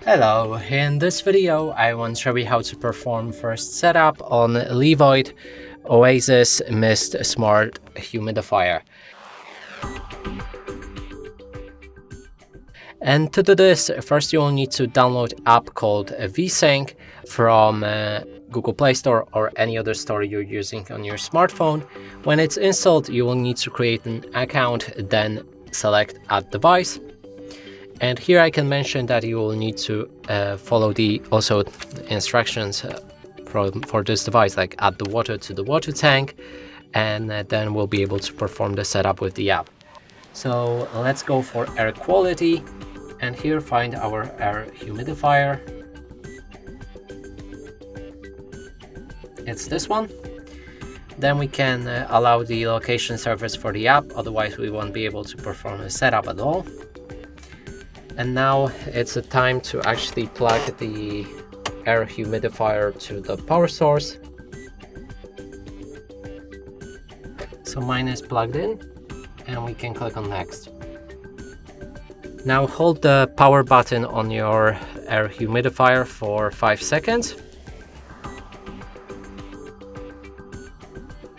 Hello, in this video I want to show you how to perform first setup on Levoit Oasis Mist Smart Humidifier. And to do this, first you will need to download an app called VSync from Google Play Store or any other store you're using on your smartphone. When it's installed, you will need to create an account, then select Add Device. And here I can mention that you will need to follow the instructions for this device, like add the water to the water tank, and then we'll be able to perform the setup with the app. So let's go for air quality, and here find our air humidifier. It's this one. Then we can allow the location service for the app, otherwise we won't be able to perform a setup at all. And now it's the time to actually plug the air humidifier to the power source. So mine is plugged in, and we can click on next. Now hold the power button on your air humidifier for 5 seconds.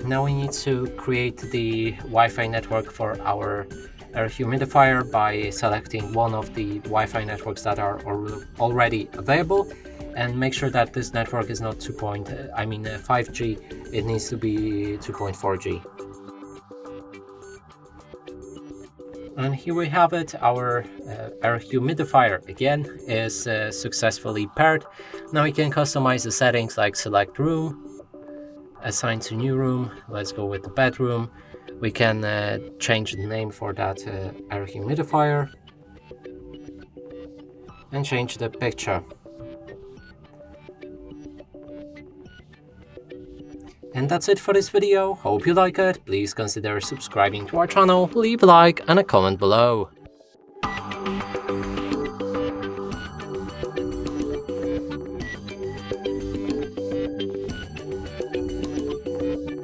Now we need to create the Wi-Fi network for our air humidifier by selecting one of the Wi-Fi networks that are already available, and make sure that this network is not 5G, it needs to be 2.4G. And here we have it, our air humidifier again is successfully paired. Now we can customize the settings like select room, assign to new room, let's go with the bedroom. We can change the name for that air humidifier and change the picture. And that's it for this video. Hope you like it. Please consider subscribing to our channel, leave a like and a comment below.